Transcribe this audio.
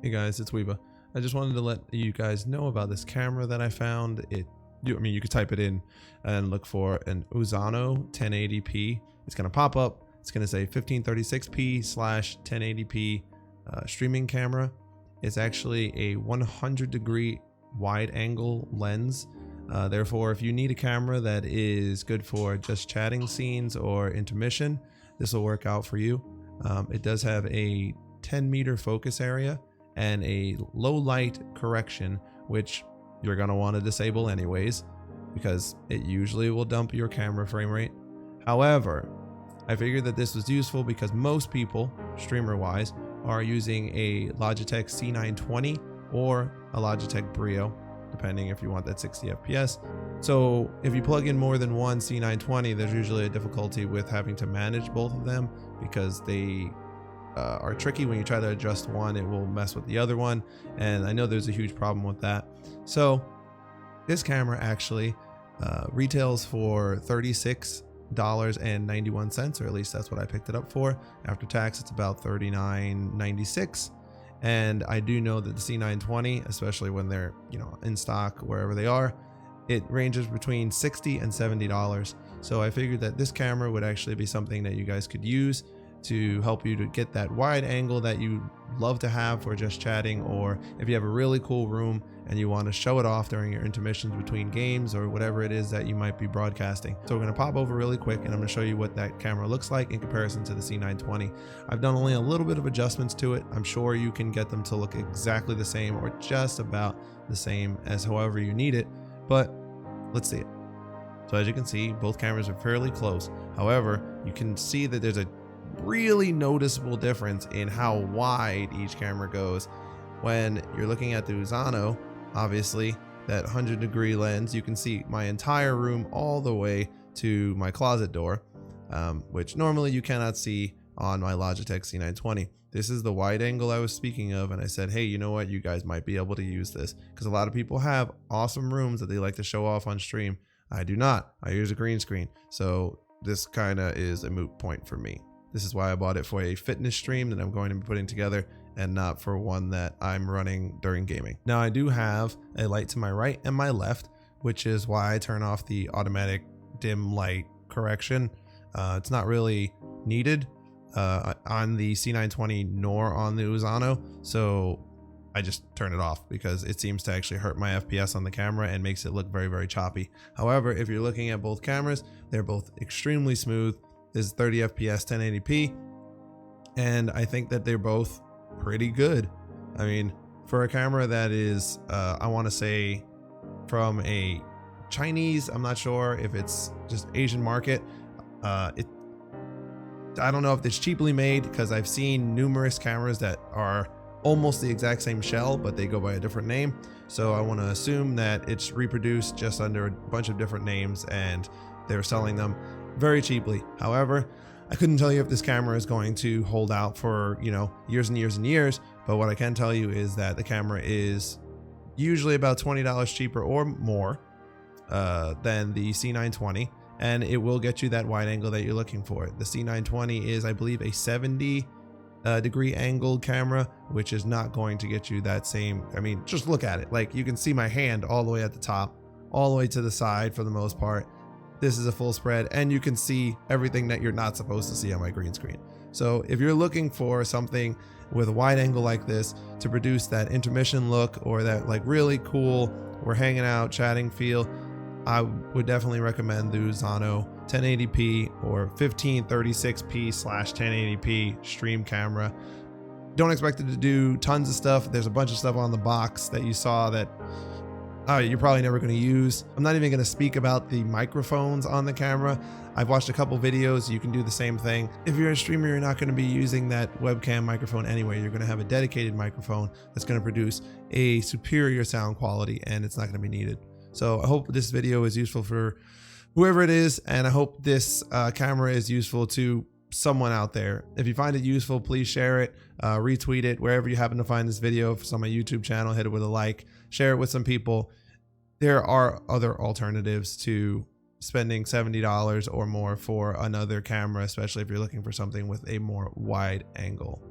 Hey guys, it's Weeba. I just wanted to let you guys know about this camera that I found. You could type it in and look for an Unzano 1080p. It's gonna pop up. It's gonna say 1536p/1080p streaming camera. It's actually a 100-degree wide angle lens. Therefore, if you need a camera that is good for just chatting scenes or intermission, this will work out for you. It does have a 10-meter focus area and a low light correction, which you're going to want to disable anyways, because it usually will dump your camera frame rate. However, I figured that this was useful because most people, streamer wise, are using a Logitech c920 or a Logitech Brio, depending if you want that 60 FPS. So if you plug in more than one c920, there's usually a difficulty with having to manage both of them because they are tricky. When you try to adjust one, it will mess with the other one, and I know there's a huge problem with that. So this camera actually retails for $36.91, or at least that's what I picked it up for. After tax, it's about $39.96. And I do know that the c920, especially when they're in stock wherever they are, it ranges between $60 and $70. So I figured that this camera would actually be something that you guys could use to help you to get that wide angle that you love to have for just chatting, or if you have a really cool room and you want to show it off during your intermissions between games or whatever it is that you might be broadcasting. So we're going to pop over really quick and I'm going to show you what that camera looks like in comparison to the c920. I've done only a little bit of adjustments to it. I'm sure you can get them to look exactly the same or just about the same as however you need it, but let's see it. So as you can see, both cameras are fairly close. However, you can see that there's a really noticeable difference in how wide each camera goes. When you're looking at the Unzano, obviously that 100-degree lens, you can see my entire room all the way to my closet door, which normally you cannot see on my Logitech c920. This is the wide angle I was speaking of, and I said, hey, you know what, you guys might be able to use this because a lot of people have awesome rooms that they like to show off on stream. I do not. I use a green screen, so this kind of is a moot point for me. This is why I bought it for a fitness stream that I'm going to be putting together and not for one that I'm running during gaming. Now I do have a light to my right and my left, which is why I turn off the automatic dim light correction. It's not really needed on the c920 nor on the Unzano, so I just turn it off because it seems to actually hurt my FPS on the camera and makes it look very, very choppy. However, if you're looking at both cameras, they're both extremely smooth. This is 30 FPS 1080p, and I think that they're both pretty good. I mean, for a camera that is I want to say from a Chinese, I'm not sure if it's just Asian market, I don't know if it's cheaply made, because I've seen numerous cameras that are almost the exact same shell but they go by a different name, so I want to assume that it's reproduced just under a bunch of different names and they're selling them very cheaply. However, I couldn't tell you if this camera is going to hold out for years and years and years, but what I can tell you is that the camera is usually about $20 cheaper or more than the c920, and it will get you that wide angle that you're looking for. The c920 is, I believe, a 70 degree angled camera, which is not going to get you that same. I mean, just look at it. Like, you can see my hand all the way at the top, all the way to the side for the most part. This is a full spread, and you can see everything that you're not supposed to see on my green screen. So if you're looking for something with a wide angle like this to produce that intermission look or that like really cool, we're hanging out, chatting feel, I would definitely recommend the Unzano 1080p or 1536p/1080p stream camera. Don't expect it to do tons of stuff. There's a bunch of stuff on the box that you saw that you're probably never going to use. I'm not even going to speak about the microphones on the camera. I've watched a couple videos. You can do the same thing. If you're a streamer, you're not going to be using that webcam microphone anyway. You're going to have a dedicated microphone that's going to produce a superior sound quality, and it's not going to be needed. So I hope this video is useful for whoever it is, and I hope this camera is useful to someone out there. If you find it useful, please share it, retweet it wherever you happen to find this video. If it's on my YouTube channel, hit it with a like, share it with some people. There are other alternatives to spending $70 or more for another camera, especially if you're looking for something with a more wide angle.